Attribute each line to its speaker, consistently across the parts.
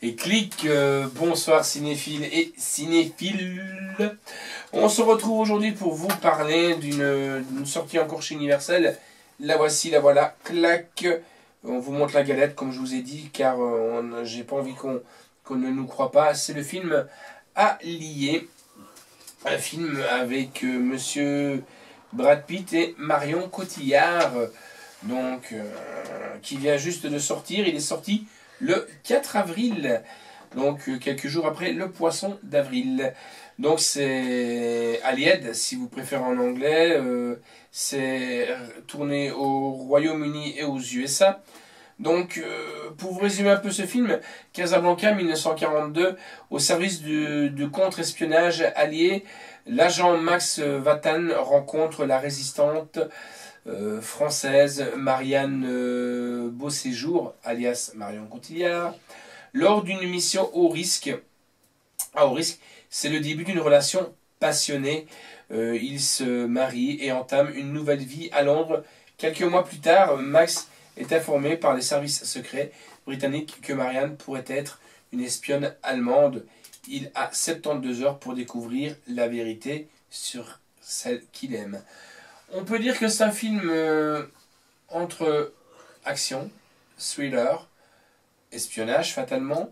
Speaker 1: et clique. Bonsoir cinéphiles et cinéphiles. On se retrouve aujourd'hui pour vous parler d'une sortie encore chez Universal. La voici, la voilà, clac. On vous montre la galette comme je vous ai dit, car j'ai pas envie qu'on ne nous croit pas. C'est le film Allié, un film avec monsieur Brad Pitt et Marion Cotillard, donc qui vient juste de sortir. Il est sorti le 4 avril, donc quelques jours après le poisson d'avril. Donc c'est Allied, si vous préférez en anglais. C'est tourné au Royaume-Uni et aux USA. Donc, pour vous résumer un peu ce film, Casablanca 1942, au service de contre-espionnage allié, l'agent Max Vatan rencontre la résistante française Marianne Beauséjour, alias Marion Cotillard, lors d'une mission au risque. Au risque, c'est le début d'une relation passionnée. Ils se marient et entament une nouvelle vie à Londres. Quelques mois plus tard, Max est informé par les services secrets britanniques que Marianne pourrait être une espionne allemande. Il a 72 heures pour découvrir la vérité sur celle qu'il aime. On peut dire que c'est un film entre action, thriller, espionnage fatalement,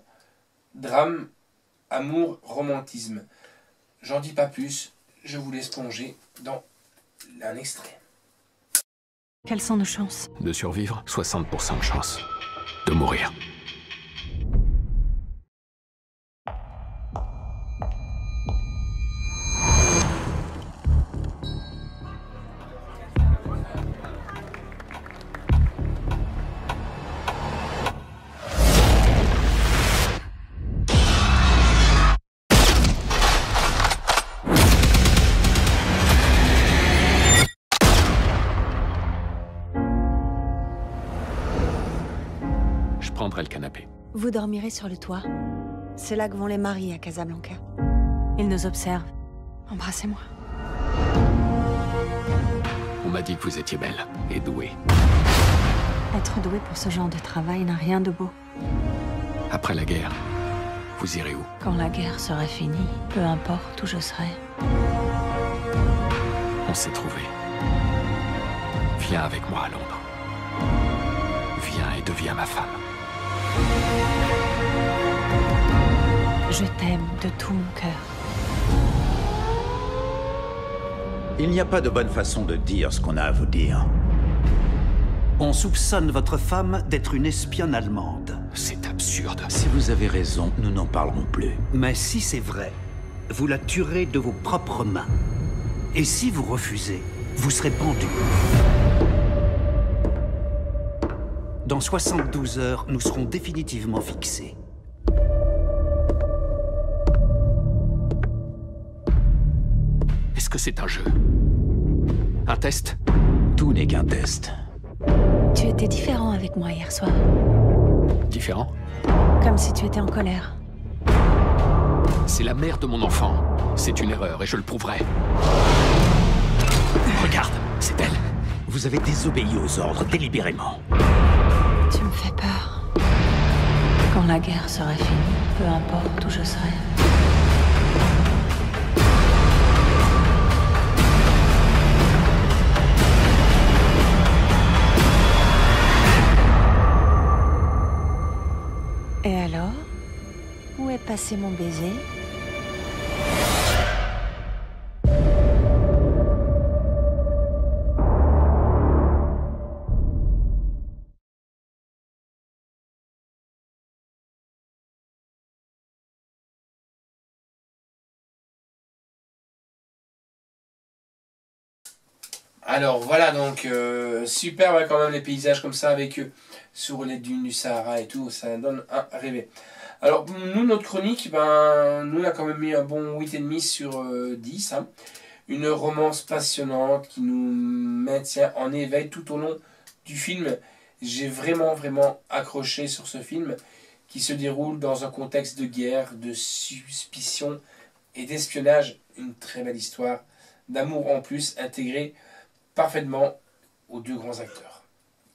Speaker 1: drame, amour, romantisme. J'en dis pas plus, je vous laisse plonger dans un extrait.
Speaker 2: Quelles sont nos chances?
Speaker 3: De survivre, 60% de chance. De mourir. Je prendrai le canapé.
Speaker 2: Vous dormirez sur le toit. C'est là que vont les maris à Casablanca. Ils nous observent. Embrassez-moi.
Speaker 3: On m'a dit que vous étiez belle et douée.
Speaker 2: Être doué pour ce genre de travail n'a rien de beau.
Speaker 3: Après la guerre, vous irez où?
Speaker 2: Quand la guerre sera finie, peu importe où je serai.
Speaker 3: On s'est trouvés. Viens avec moi à Londres. Viens et deviens ma femme.
Speaker 2: Je t'aime de tout mon cœur.
Speaker 4: Il n'y a pas de bonne façon de dire ce qu'on a à vous dire.
Speaker 5: On soupçonne votre femme d'être une espionne allemande.
Speaker 3: C'est absurde.
Speaker 4: Si vous avez raison, nous n'en parlerons plus.
Speaker 5: Mais si c'est vrai, vous la tuerez de vos propres mains. Et si vous refusez, vous serez pendu. Dans 72 heures, nous serons définitivement fixés.
Speaker 3: Est-ce que c'est un jeu? Un test?
Speaker 4: Tout n'est qu'un test.
Speaker 2: Tu étais différent avec moi hier soir.
Speaker 3: Différent?
Speaker 2: Comme si tu étais en colère.
Speaker 3: C'est la mère de mon enfant. C'est une erreur et je le prouverai. Regarde, c'est elle.
Speaker 4: Vous avez désobéi aux ordres délibérément.
Speaker 2: Tu me fais peur. Quand la guerre sera finie, peu importe où je serai. Et alors? Où est passé mon baiser?
Speaker 1: Alors voilà, donc superbe quand même les paysages comme ça avec sur les dunes du Sahara et tout, ça donne à rêver. Alors nous, notre chronique, nous on a quand même mis un bon 8,5 sur 10. Hein. Une romance passionnante qui nous maintient en éveil tout au long du film. J'ai vraiment accroché sur ce film qui se déroule dans un contexte de guerre, de suspicion et d'espionnage. Une très belle histoire d'amour en plus, intégrée parfaitement aux deux grands acteurs.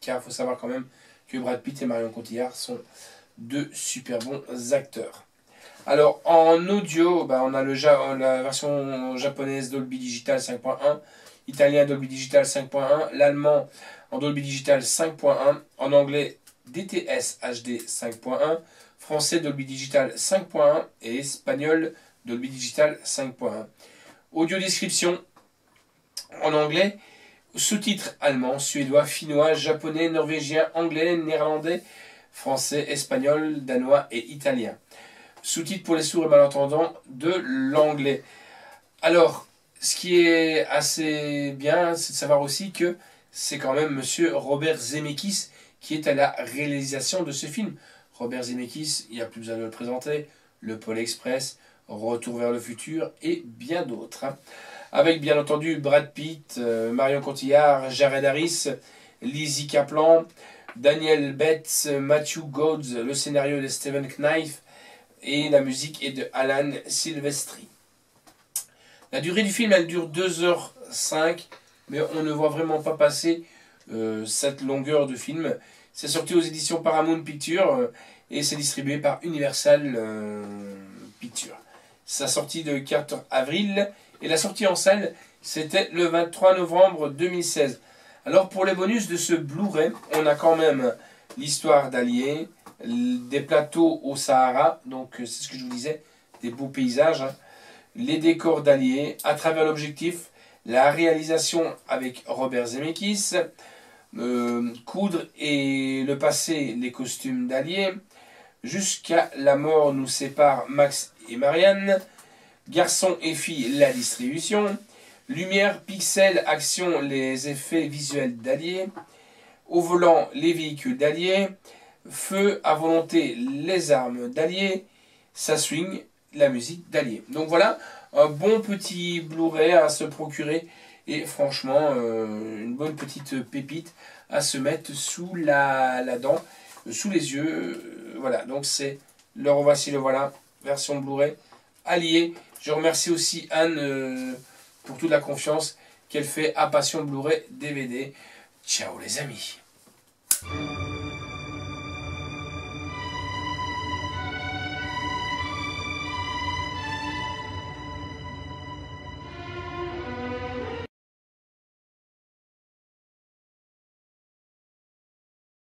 Speaker 1: Car il faut savoir quand même que Brad Pitt et Marion Cotillard sont de super bons acteurs. Alors en audio, on a la version japonaise Dolby Digital 5.1, italien Dolby Digital 5.1, l'allemand en Dolby Digital 5.1, en anglais DTS HD 5.1, français Dolby Digital 5.1 et espagnol Dolby Digital 5.1. Audio description en anglais, sous-titres allemand, suédois, finnois, japonais, norvégien, anglais, néerlandais, français, espagnol, danois et italien. Sous-titres pour les sourds et malentendants de l'anglais. Alors, ce qui est assez bien, c'est de savoir aussi que c'est quand même monsieur Robert Zemeckis qui est à la réalisation de ce film. Robert Zemeckis, il n'y a plus besoin de le présenter, Le Pôle Express, Retour vers le futur et bien d'autres. Avec bien entendu Brad Pitt, Marion Cotillard, Jared Harris, Lizzie Kaplan, Daniel Betts, Matthew Godes, le scénario de Stephen Knife et la musique est de Alan Silvestri. La durée du film, elle dure 2h05, mais on ne voit vraiment pas passer cette longueur de film. C'est sorti aux éditions Paramount Pictures et c'est distribué par Universal Pictures. Sa sortie de 4 avril et la sortie en salle, c'était le 23 novembre 2016. Alors pour les bonus de ce Blu-ray, on a quand même l'histoire d'Allier, des plateaux au Sahara, donc c'est ce que je vous disais, des beaux paysages, hein, les décors d'Allier, à travers l'objectif, la réalisation avec Robert Zemeckis, coudre et le passé, les costumes d'Allier, jusqu'à la mort nous sépare Max et Marianne, garçon et fille, la distribution, lumière, pixels, action, les effets visuels d'Allier, au volant, les véhicules d'Allier, feu à volonté, les armes d'Allier, ça swing, la musique d'Allier. Donc voilà, un bon petit Blu-ray à se procurer et franchement, une bonne petite pépite à se mettre sous la dent, sous les yeux. Voilà, donc c'est le revoici le voilà, version Blu-ray Allier. Je remercie aussi Anne pour toute la confiance qu'elle fait à Passion Blu-ray DVD. Ciao les amis.